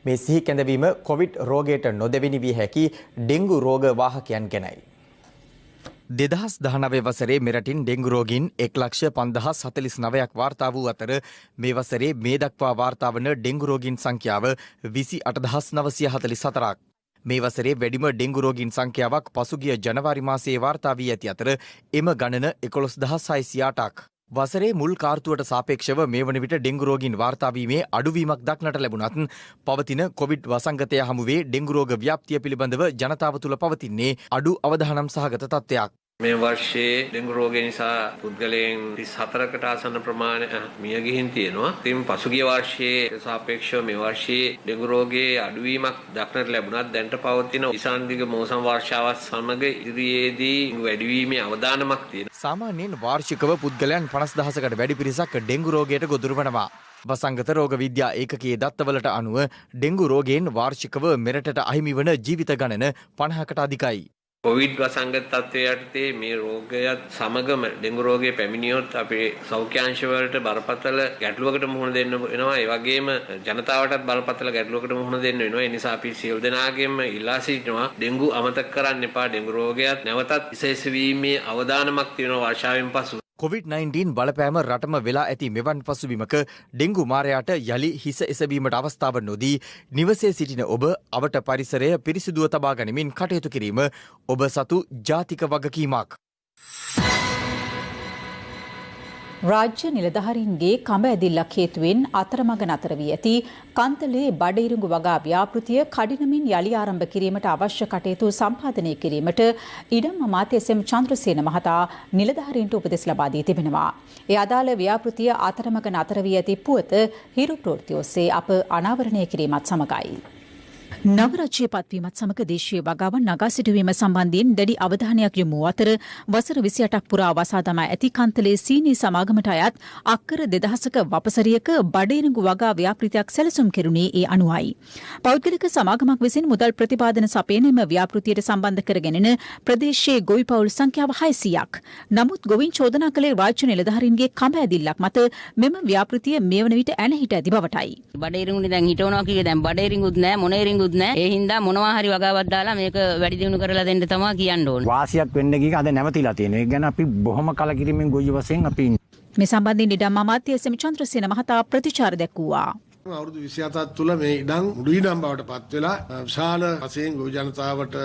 මේ සිහි කැඳවීම කොවිඩ් රෝගයට නොදෙවෙනි විය හැකි ඩෙංගු රෝග වාහකයන් ගැනයි. 2019 වසරේ මෙරටින් ඩෙංගු රෝගීන් 1,50,49ක් වාර්තා වූ අතර මේ වසරේ මේ දක්වා වාර්තා වන ඩෙංගු රෝගීන් සංඛ්‍යාව 28,944ක්. මේ වසරේ වැඩිම ඩෙංගු රෝගීන් සංඛ්‍යාවක් පසුගිය ජනවාරි මාසයේ වාර්තා වී ඇති අතර එම ගණන 11,608ක්. වසරේ මුල් කාර්තුවට සාපේක්ෂව මේ වන විට ඩෙංගු රෝගීන් වාර්තා වීමේ අඩුවීමක් දක්නට ලැබුණත් පවතින කොවිඩ් වසංගතය හමුවේ ඩෙංගු රෝග ව්‍යාප්තිය පිළිබඳව ජනතාව තුළ පවතින්නේ අඩු අවධානම් සහගත තත්ත්වයක්. මේ වර්ෂයේ ඩෙන්ගු රෝගය නිසා පුද්ගලයන් 34කට ආසන්න ප්‍රමාණයක් මිය ගිහින් තියෙනවා. ඉතින් පසුගිය වර්ෂයේ සාපේක්ෂව මේ වර්ෂයේ ඩෙන්ගු රෝගයේ අඩුවීමක් දක්නට ලැබුණත් දැනට පවතින ඉසාන්දිග මෝසම් වර්ෂාවත් සමග ඉදිරියේදී වැඩිවීමේ අවදානමක් තියෙනවා. සාමාන්‍යයෙන් වාර්ෂිකව පුද්ගලයන් 50000කට වැඩි පිරිසක් ඩෙන්ගු රෝගයට ගොදුරු වෙනවා. වසංගත රෝග විද්‍යා ඒකකයේ දත්තවලට අනුව ඩෙන්ගු රෝගයෙන් වාර්ෂිකව මෙරටට අහිමි වන ජීවිත ගණන 50කට අධිකයි. කොවිඩ් වසංගත තත්ත්වයේ යටතේ මේ රෝගයත් සමගම ඩෙන්ගු රෝගය පැමිණියොත් අපේ සෞඛ්‍යාංශ වලට බරපතල ගැටලුවකට මුහුණ දෙන්න වෙනවා. ඒ වගේම ජනතාවටත් බරපතල ගැටලුවකට මුහුණ දෙන්න වෙනවා. ඒ නිසා අපි සියලු දෙනාගෙම ඉල්ලා සිටිනවා ඩෙන්ගු අමතක කරන්න එපා. ඩෙන්ගු රෝගයත් නැවතත් විශේෂ වීමේ අවදානමක් තියෙනවා වර්ෂාවෙන් පසු. COVID-19 බලපෑම රටම වෙලා ඇති මෙවන් පසුබිමක ඩෙන්ගු මාරයාට යලි හිස එසවීමට අවස්ථාව නොදී නිවසේ සිටින ඔබ අවට පරිසරය පිරිසිදුව තබා ගනිමින් කටයුතු කිරීම ඔබ සතු ජාතික වගකීමක්. රාජ්‍ය නිලධාරීන්ගේ කඹ ඇදිල්ලක් හේතුවෙන් අතරමඟ නතර වී ඇති කන්තලේ බඩඉරුඟු වගා ව්‍යාපෘතිය කඩිනමින් යළි ආරම්භ කිරීමට අවශ්‍ය කටයුතු සම්පාදනය කිරීමට ඉඩම් අමාත්‍ය එස්.එම්. චන්ද්‍රසේන මහතා නිලධාරීන්ට උපදෙස් ලබා දී තිබෙනවා. ඒ අදාළ ව්‍යාපෘතිය අතරමඟ නතර වී ඇති පුවත හිරු ප්‍රවෘත්ති ඔස්සේ අප අනාවරණය කිරීමත් සමගයි. නව රජයේ පත්වීමත් සමග දේශීය වගාවන් නගා සිටුවීම සම්බන්ධයෙන් දැඩි අවධානයක් යොමු අතර වසර 28ක් පුරා වසා දමා ඇති කන්තලේ සීනි සමාගමට අයත් අක්කර 2000ක වපසරියක බඩඉරුඟු වගා ව්‍යාපෘතියක් සැලසුම් කෙරුණේ ඒ අනුවයි. පෞද්ගලික සමාගමක් විසින් මුදල් ප්‍රතිපාදන සපයන එම ව්‍යාපෘතියට සම්බන්ධ කරගෙන ප්‍රදේශයේ ගොවි පවුල් සංඛ්‍යාව 600ක්. නමුත් ගොවින් චෝදනා කළේ රාජ්‍ය නිලධාරීන්ගේ කඹ ඇදිල්ලක් මත මෙම ව්‍යාපෘතිය මේ වන විට ඇනහිට ඇති බවටයි. බඩඉරුඟුනේ දැන් හිටවනවා කියේ දැන් බඩඉරුඟුත් නැහැ මොනඉරුඟුත් නැහැ. ඒ හින්දා මොනවා හරි වගාවක් දාලා මේක වැඩි දියුණු කරලා දෙන්න තමයි කියන්න ඕනේ. වාසියක් වෙන්න ගිය අද නැවතිලා තියෙනවා. ඒ ගැන අපි බොහොම කලකිරීමෙන් ගොවි වශයෙන් අපි මේ සම්බන්ධයෙන් ඉඩම් අමාත්‍ය එස්.එම්. චන්ද්‍රසේන මහතා ප්‍රතිචාර දැක්වුවා. අවුරුදු 27ක් තුළ මේ ඉඩම් උඩු ඉඩම් බවට පත් වෙලා විශාල වශයෙන් ගොවි ජනතාවට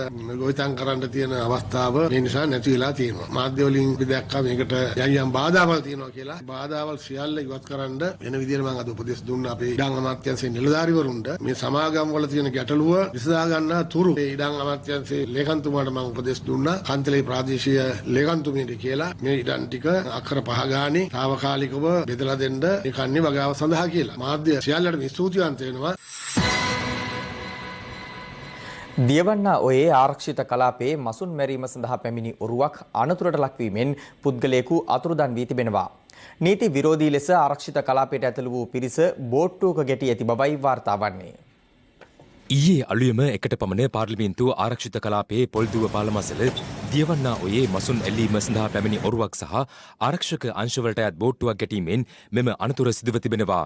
ගොවිතැන් කරන්න තියෙන අවස්ථාව මේ නිසා නැති වෙලා තියෙනවා. මාධ්‍ය වලින් අපි දැක්කා මේකට යම් බාධාවල් තියෙනවා කියලා. බාධාවල් සියල්ල ඉවත් කරන්න වෙන විදිහට මම අද උපදෙස් දුන්නා අපේ ඉඩම් අමාත්‍යාංශයේ නිලධාරීවරුන්ට. මේ සමාගම් වල තියෙන ගැටලුව විසඳා ගන්න තුරු මේ ඉඩම් අමාත්‍යාංශයේ ලේකම්තුමාට මම උපදෙස් දුන්නා. කන්තලේ ප්‍රාදේශීය ලේකම්තුමියට කියලා මේ ඉඩම් ටික අක්කර 5 ගානේ తాවකාලිකව බෙදලා දෙන්න ඒ කන්නේ වගාව සඳහා කියලා. මාධ්‍ය සියල්ල දියවන්නා ඔයේ ආරක්ෂිත කලාපයේ මසුන් මැරීම සඳහා පැමිණි ඔරුවක් අනතුරට ලක්වීමෙන් පුද්ගලයෙකු අතුරුදන් වී තිබෙනවා. නීති විරෝධී ලෙස ආරක්ෂිත කලාපයට ඇතුළු වූ පිරිස බෝට්ටුවක ගැටී ඇති බවයි වාර්තා වන්නේ. ඊයේ අලුයම එකට පමණ පාර්ලිමේන්තුව ආරක්ෂිත කලාපයේ පොල්දුව පාලමසල දියවන්නා ඔයේ මසුන් ඇල්ලීම සඳහා පැමිණි ඔරුවක් සහ ආරක්ෂක අංශවලට අයත් බෝට්ටුවක් ගැටීමෙන් මෙම අනතුර සිදුව තිබෙනවා.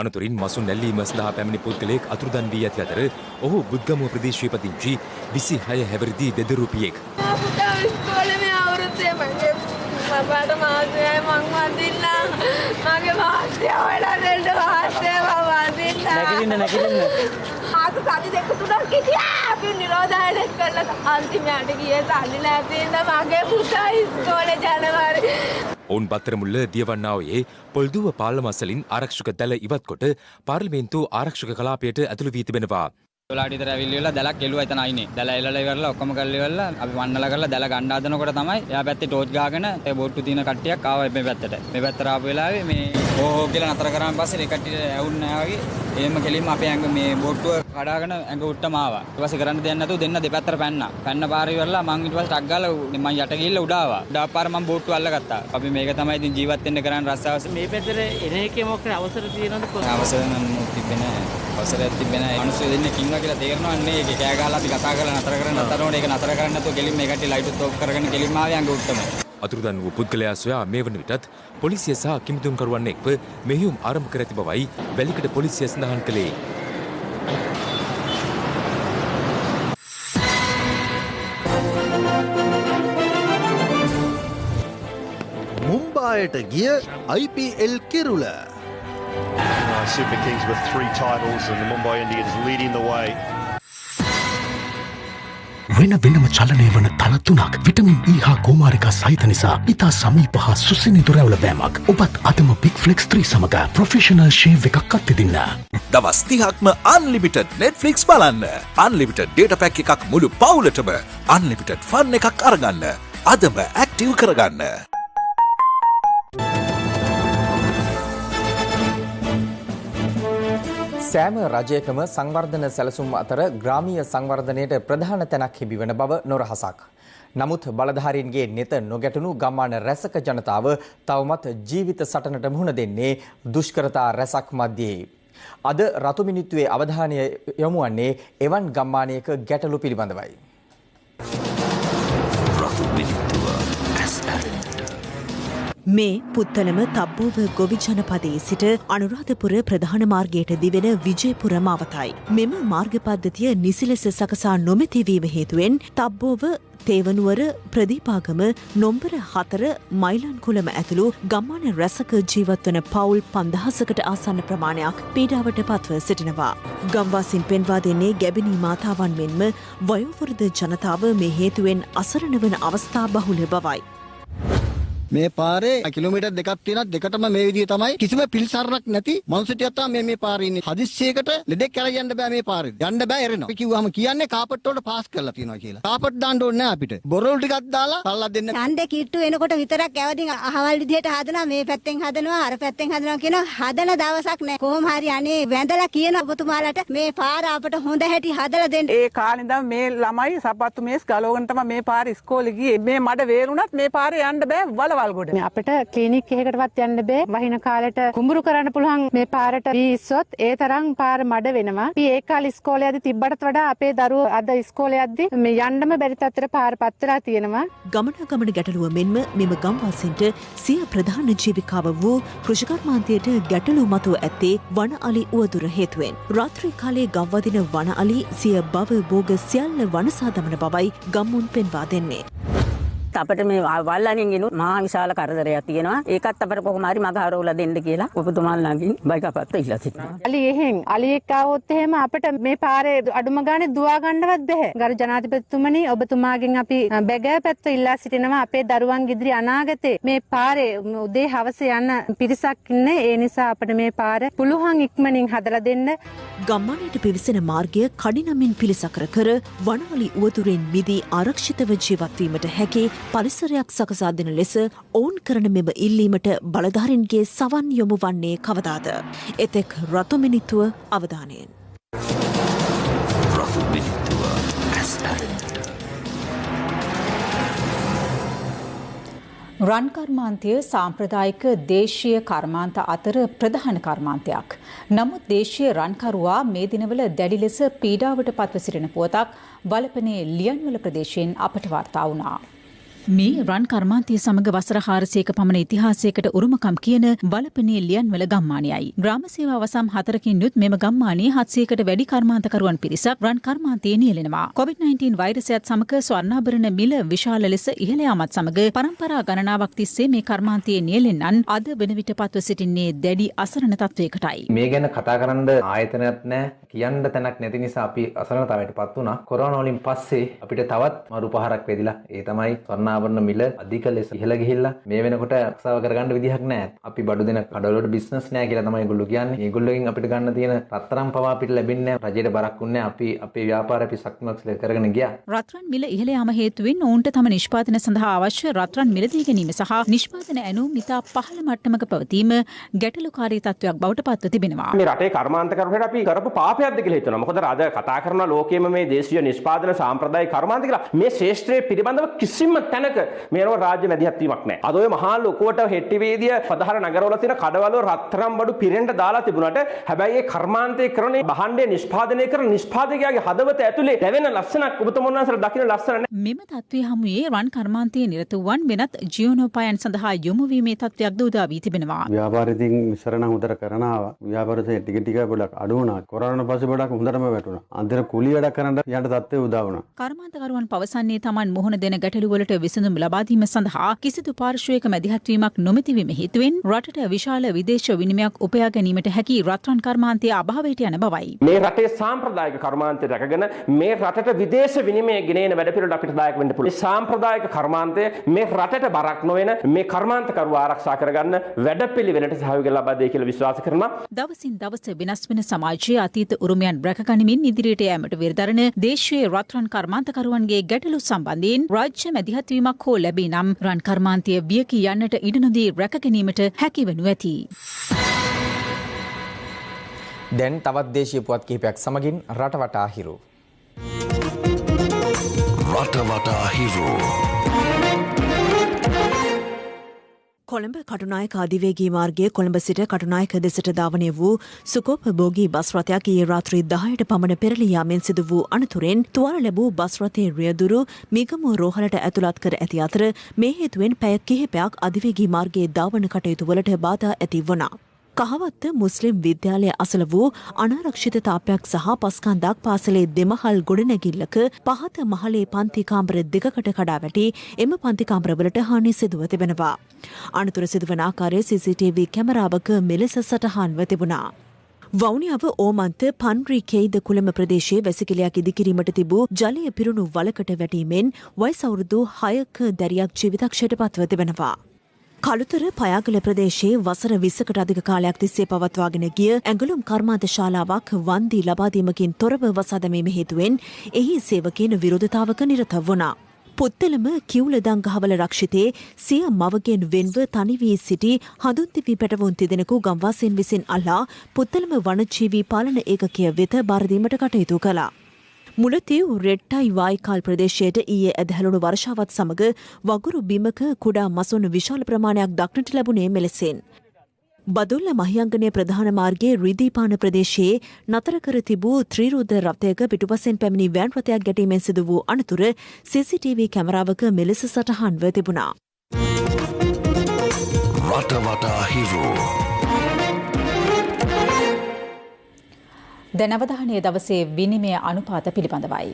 අනතුරින් මසුන් ඇල්ලීම සඳහා පැමිණි පුද්ගලයෙක් අතුරුදන් වී ඇති අතර ඔහු බුද්ධගමුව ප්‍රදේශයේ පදිංචි 26 හැවිරිදි දෙදරුපියෙක්. සති දෙක තුනක් හිටියා අපි නිරෝධායනය කළා අන්තිමට ගියේ සල්ලි නැතිනම් මගේ පුතා ඉස්කෝලේ යනවා. ඔවුන් බත්තරමුල්ල දියවන්නාවේ පොල්දුව පාලමසලින් ආරක්ෂක දැල ඉවත් කොට පාර්ලිමේන්තු ආරක්ෂක කලාපයට ඇතුළු වී තිබෙනවා. ඔයාලට ඉතර ඇවිල්ලා දැලක් එළුවා එතන අයිනේ. දැල එල්ලලා ඉවරලා ඔක්කොම කරලා ඉවරලා අපි වන්නලා කරලා දැල ගන්න හදනකොට තමයි එයා පැත්තේ ටෝච් ගහගෙන ඒ බෝට්ටු තියෙන කට්ටියක් ආවා මේ පැත්තට. මේ පැත්තට ආපු වෙලාවේ මේ ඕ කියලා නතර කරාන් පස්සේ ඒ කට්ටියට ඇවුන්නේ නැහැ වගේ එහෙම කෙලින්ම අපේ ඇඟ මේ බෝට්ටුව කඩාගෙන ඇඟ උට්ටම ආවා. ඊට පස්සේ කරන්න දෙයක් නැතුව දෙන්න දෙපැත්තට පැන්නා. පැන්න පාර ඉවරලා මං ඊට පස්සේ ටක් ගාලා මං යට ගිහිල්ලා උඩ ආවා. උඩ පාර මං බෝට්ටුව අල්ලගත්තා. අපි මේක තමයි ඉතින් ජීවත් වෙන්න කරන්න රස්සාවස. මේ පැත්තට එන එකේ මොකද අවසර තියෙනවද කොහොමද? අවසර නම් තිබෙන්නේ නැහැ. අවසරයක් තිබෙන්නේ නැහැ. මිනිස්සු දෙන්නේ කින්නවා කියලා තේරෙනවා නේ. ඒක කෑ ගහලා අපි කතා කරලා නතර කරන්න නතරනෝට ඒක නතර කරන්න නැතුව කෙලින් මේ කට්ටිය ලයිට් ඔෆ් කරගෙන කෙලින්ම ආවේ අඟ උත්තම. අතුරුදන් වූ පුද්ගලයා සොයා මේ වන විටත් පොලිසිය සහ කිමිදුම්කරුවන් එක්ව මෙහෙයුම් ආරම්භ කර ඇති බවයි වැලිකඩ පොලිසිය සඳහන් කළේ. මුම්බායට ගිය IPL කිරුල. Super Kings with 3 titles and the Mumbai Indians leading the way. වෙන වෙනම චලනය වන තල 3ක් විටමින් E හා කුමාරිකා සහිත නිසා ඉතා සමීප හා සුසිනිඳු රැවුලපෑමක්. ඔබත් අදම බිග් ෆ්ලෙක්ස් 3 සමග ප්‍රොෆෙෂනල් ෂේව් එකක් අත්විඳින්න. දවස් 30ක්ම අන්ලිමිටඩ් Netflix බලන්න. අන්ලිමිටඩ් data pack එකක් මුළු පවුලටම. අන්ලිමිටඩ් ෆන් එකක් අරගන්න. අදම ඇක්ටිව් කරගන්න. සෑම රජයකම සංවර්ධන සැලසුම් අතර ග්‍රාමීය සංවර්ධනයට ප්‍රධාන තැනක් හිමිවන බව නොරහසක්. නමුත් බලධාරීන්ගේ නෙත නොගැටුණු ගම්මාන රැසක ජනතාව තවමත් ජීවිත සටනට මුහුණ දෙන්නේ දුෂ්කරතා රැසක් මැදයේ. අද රතු මිනිත්තුවේ අවධානය යොමු වන්නේ එවන් ගම්මානයක ගැටලු පිළිබඳවයි. මේ පුත්තලම තබ්බෝව ගොවි ජනපදයේ සිට අනුරාධපුර ප්‍රධාන මාර්ගයට දිවෙන විජයපුර මාවතයි. මෙම මාර්ග පද්ධතිය නිසි ලෙස සකසා නොමැතිවීම හේතුවෙන් තබ්බෝව තේවනුවර ප්‍රදීපාගම නොම්බර 4 මයිලන්කුලම ඇතුළු ගම්මාන රැසක ජීවත්වන පවුල් 5000කට ආසන්න ප්‍රමාණයක් පීඩාවට පත්ව සිටිනවා. ගම්වාසීන් පෙන්වා දෙන්නේ ගැබිණී මාතාවන් මෙන්ම වයෝවෘද්ධ ජනතාව මේ හේතුවෙන් අසරණ වන අවස්ථා බහුල බවයි. මේ පාරේ කිලෝමීටර් දෙකක් තියෙනවා දෙකටම මේ විදිය තමයි කිසිම පිළිසරණක් නැති මනුස්සයෙක් තමයි මේ පාරේ ඉන්නේ හදිස්සියකට ලෙඩෙක් කරලා යන්න බෑ මේ පාරේ යන්න බෑ එරෙනවා අපි කිව්වම කියන්නේ කාපට් වලට පාස් කරලා තියෙනවා කියලා කාපට් දාන්න ඕනේ නෑ අපිට බොරොල් ටිකක් දාලා පල්ලා දෙන්න ඡන්දේ කිට්ටු එනකොට විතරක් ඇවදින් අහවල් විදියට හදනවා මේ පැත්තෙන් හදනවා අර පැත්තෙන් හදනවා කියනවා හදන දවසක් නෑ කොහොම හරි අනේ වැඳලා කියන ඔබතුමාලට මේ පාර අපට හොඳ හැටි හදලා දෙන්න ඒ කාලේ ඉඳන් මේ ළමයි සපත්තු මේස් ගලවගෙන තමයි මේ පාරේ ඉස්කෝලේ ගියේ මේ මඩ වේරුණත් මේ පාරේ යන්න බෑ අපිට ක්ලිනික් එකකටවත් යන්න බෑ වහින කාලෙට කුඹුරු කරන්න පුළුවන් මේ පාරට වීස්සොත් ඒ තරම් පාර මඩ වෙනවා. අපි ඒ කාලේ ඉස්කෝලේ යද්දි තිබ්බටත් වඩා අපේ දරුවෝ අද ඉස්කෝලේ යද්දි මේ යන්නම බැරි තත්ත්වයට පාර පත් වෙලා තියෙනවා. ගමනාගමන ගැටලුව මෙන්ම මෙම ගම්වාසීන්ට සිය ප්‍රධාන ජීවිකාව වූ කෘෂිකර්මාන්තයට ගැටලු මතුව ඇත්තේ වන අලි උවදුර හේතුවෙන්. රාත්‍රී කාලයේ ගම්වදින වන අලි සිය බව භෝග සියල්ල වනසා දමන බවයි ගම්මුන් පෙන්වා දෙන්නේ. අපිට මේ වල්ලනින් ගිනු මහා විශාල කරදරයක් තියෙනවා. ඒකත් අපිට කොහොම හරි මග හරවලා දෙන්න කියලා ඔබතුමාලගෙන් බයිකපත් ඉල්ලා සිටිනවා. අලි එහෙන් අලියෙක් ආවොත් එහෙම අපිට මේ පාරේ අඩුම ගානේ දුවා ගන්නවත් බැහැ. ගරු ජනාධිපතිතුමනි ඔබතුමාගෙන් අපි බැගෑපැත්ත ඉල්ලා සිටිනවා අපේ දරුවන් ඉදිරි අනාගතේ මේ පාරේ උදේ හවස යන පිරිසක් ඉන්නේ. ඒ නිසා අපිට මේ පාර පුළුවන් ඉක්මනින් හදලා දෙන්න. ගම්මානයට පිවිසෙන මාර්ගය කඩිනමින් පිළිසකර කර වනවලි උවදුරෙන් මිදී ආරක්ෂිතව ජීවත් වීමට හැකි පරිසරයක් සකසා දෙන ලෙස ඔවුන් කරන මෙම ඉල්ලීමට බලධාරීන්ගේ සවන් යොමු වන්නේ කවදාද? එතෙක් රතු මිනිත්තුව අවධානයෙන්. රන් කර්මාන්තය සාම්ප්‍රදායික දේශීය කර්මාන්ත අතර ප්‍රධාන කර්මාන්තයක්. නමුත් දේශීය රන්කරුවා මේ දිනවල දැඩි ලෙස පීඩාවට පත්ව සිටින පුවතක් වලපනේ ලියන්වල ප්‍රදේශයෙන් අපට වාර්තා වුණා. මේ රන් කර්මාන්තය සමග වසර 400ක පමණ ඉතිහාසයකට උරුමකම් කියන වලපනේ ලියන්වල ගම්මානයයි. ග්‍රාම සේවා වසම් 4කින් යුත් මෙම ගම්මානයේ 700කට වැඩි කර්මාන්තකරුවන් පිරිසක් රන් කර්මාන්තයේ නියැලෙනවා. COVID-19 වෛරසයත් සමග ස්වර්ණාභරණ මිල විශාල ලෙස ඉහළ යාමත් සමග පරම්පරා ගණනාවක් තිස්සේ මේ කර්මාන්තයේ නියැලෙන්නන් අද වෙන විට පත්ව සිටින්නේ දැඩි අසරණ තත්වයකටයි. මේ ගැන කතා කරන්න ආයතනයක් නැහැ. කියන්න තැනක් නැති නිසා අපි අසරණතාවයට පත් වුණා. කොරෝනා වලින් පස්සේ අපිට තවත් මරු පහරක් වෙදිලා. ඒ තමයි ස්වර්ණාභරණ මිල අධික ලෙස ඉහළ ගිහිල්ලා මේ වෙනකොට රක්ෂාව කරගන්න විදිහක් නැහැ. අපි බඩු දෙන කඩවලට බිස්නස් නෑ කියලා තමයි ඒගොල්ලෝ කියන්නේ. ඒගොල්ලෝගෙන් අපිට ගන්න තියෙන රත්තරන් පවා අපිට ලැබෙන්නේ නැහැ. රජයට බරක් වුණේ අපි අපේ ව්‍යාපාරය අපි සක්මක් කරගෙන ගියා. රත්රන් මිල ඉහළ යාම හේතුවෙන් ඔවුන්ට තම නිෂ්පාදන සඳහා අවශ්‍ය රත්රන් මිලදී ගැනීම සහ නිෂ්පාදන ඇණුම් ඉතා පහළ මට්ටමක පැවතීම ගැටලුකාරී තත්වයක් බවට පත්ව තිබෙනවා. මේ රටේ කර්මාන්තකරුවන්ට අපි කරපු පාපයක්ද කියලා හිතනවා. මොකද අද කතා කරන ලෝකයේම මේ දේශීය නිෂ්පාදන සාම්ප්‍රදායික කර්මාන්ත කියලා මේ ශාස්ත්‍රයේ පිළිබඳව කිසිම තැනක මේනෝ රාජ්‍ය මැදිහත් වීමක් නැහැ. අද ඔය මහා ලොකුවට හෙට්ටිවේදිය ප්‍රධාන නගරවල තියෙන කඩවල රත්තරන් බඩු පිරෙන්න දාලා තිබුණාට හැබැයි ඒ කර්මාන්තයේ කරන භාණ්ඩය නිෂ්පාදනය කරන නිෂ්පාදකයාගේ හදවත ඇතුලේ දැවෙන ලස්සනක් ඔබතුමන්වහන්සේලා දකින්න ලස්සන නැහැ. මෙම තත්ත්වයේ හමුවේ රන් කර්මාන්තයේ නිරත වූවන් වෙනත් ජීවනෝපායන් සඳහා යොමු වීමේ තත්ත්වයක්ද උදා වී තිබෙනවා. ව්‍යාපාරිතින් ඉස්සර නම් හොඳට කරනවා. ව්‍යාපාරයේ ටික ටික පොඩක් අඩු වුණා. කොරෝනා පස්සේ පොඩක් හොඳටම වැටුණා. අන්තිම කුලී වැඩ කරන්න යන්න තත්ත්වය උදා වුණා. කර්මාන්තකරුවන් පවසන්නේ Taman මුහුණ දෙන ගැටලු වලට විසඳුම් ලබා දීම සඳහා කිසිදු පාර්ශ්වයක මැදිහත්වීමක් නොමැති වීම හේතුවෙන් රටට විශාල විදේශ විනිමයක් උපයා ගැනීමට හැකි රත්රන් කර්මාන්තයේ අභාවයට යන බවයි. මේ රටේ සාම්ප්‍රදායික කර්මාන්තය රැකගෙන මේ රටට විදේශ විනිමය ගෙනෙන වැඩපිළිවෙලට අපිට දායක වෙන්න පුළුවන්. මේ සාම්ප්‍රදායික කර්මාන්තය මේ රටට බරක් නොවන මේ කර්මාන්තකරුවා ආරක්ෂා කරගන්න වැඩපිළිවෙලට සහයෝගය ලබා දෙයි කියලා විශ්වාස කරනවා. දවසින් දවස වෙනස් වෙන සමාජයේ අතීත උරුමයන් රැකගනිමින් ඉදිරියට යෑමට විරදරන දේශීය රත්රන් කර්මාන්තකරුවන්ගේ ගැටලු සම්බන්ධයෙන් රාජ්‍ය මැදිහත් පාඩුවීමක් හෝ ලැබේ නම් රන් කර්මාන්තය වියකී යන්නට ඉඩ නොදී රැක ගැනීමට හැකිවනු ඇති. දැන් තවත් දේශීය පුවත් කිහිපයක් සමගින් රටවටා හිරු. රටවටා හිරු. කොළඹ කටුනායක අධිවේගී මාර්ගයේ කොළඹ සිට කටුනායක දෙසට ධාවනය වූ සුකෝප භෝගී බස් රථයක් ඊයේ රාත්‍රී 10ට පමණ පෙරළී යාමෙන් සිදු වූ අනතුරෙන් තුවාල ලැබූ බස් රථයේ රියදුරු මිගමුව රෝහලට ඇතුළත් කර ඇති අතර මේ හේතුවෙන් පැය කිහිපයක් අධිවේගී මාර්ගයේ ධාවන කටයුතු වලට බාධා ඇති වුණා. කහවත්ත මුස්ලිම් විද්‍යාලය අසල වූ අනාරක්ෂිත තාපයක් සහ පස්කන්දක් පාසලේ දෙමහල් ගොඩනැගිල්ලක පහත මහලේ පන්ති කාමර දෙකකට කඩා වැටි එම පන්ති කාමරවලට හානි සිදුව තිබෙනවා. අනතුර සිදුවන ආකාරයේ CCTV කැමරාවක මෙලෙස සටහන්ව තිබුණා. වවුනියාව ඕමන්ත පන්රි කෙයිද කුළම ප්‍රදේශයේ වැසිකිළියක් ඉදිකිරීමට තිබූ ජලය පිරුණු වලකට වැටීමෙන් වයස අවුරුදු 6ක දැරියක් ජීවිතක්ෂයට පත්ව තිබෙනවා. කළුතර පයාගල ප්‍රදේශයේ වසර 20කට අධික කාලයක් තිස්සේ පවත්වාගෙන ගිය ඇඟලුම් කර්මාන්ත ශාලාවක් වන්දි ලබා දීමකින් තොරව වසා දැමීම හේතුවෙන් එහි සේවකයන් විරෝධතාවක නිරත වුණා. පුත්තලම කිව්ලදංගහවල රක්ෂිතේ සිය මවගෙන් වෙන්ව තනි වී සිටි හඳුන්තිවි පැටවුන් තිදෙනෙකු ගම්වාසීන් විසින් අල්ලා පුත්තලම වනජීවී පාලන ඒකකය වෙත බාර දීමට කටයුතු කළා. මුලතිව් රෙට්ටයි වායිකාල් ප්‍රදේශයට ඊයේ ඇදහැළුණු වර්ෂාවත් සමග වගුරු බිමක කුඩා මසුන් විශාල ප්‍රමාණයක් දක්නට ලැබුණේ මෙලෙසින්. බදුල්ල මහියංගනය ප්‍රධාන මාර්ගයේ රිදීපාන ප්‍රදේශයේ නතර කර තිබූ ත්‍රිරුද රථයක පිටුපසෙන් පැමිණි වෑන් රථයක් ගැටීමෙන් සිදු වූ අනතුර CCTV කැමරාවක මෙලෙස සටහන්ව තිබුණා. රටවටා හිරු. දැන් අවධානය දවසේ විනිමය අනුපාත පිළිබඳවයි.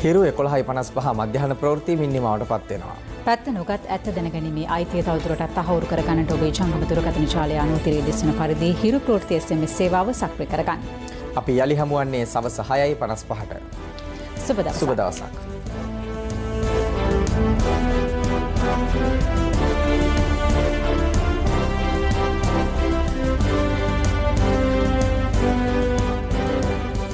හිරු 11:55 මධ්‍යහන ප්‍රවෘත්ති මින්නිමාවට පත් වෙනවා. පැත්ත නොගත් ඇත්ත දැනගැනීමේ අයිතිය තවදුරටත් තහවුරු කර ගන්නට ඔබේ ජංගම දුරකථන ජාලය අනුව තිරී දිස්වන පරිදි හිරු ප්‍රවෘත්ති SMS සේවාව සක්‍රිය කරගන්න. අපි යලි හමුවන්නේ සවස 6:55ට. සුබ දවසක්. සුබ දවසක්.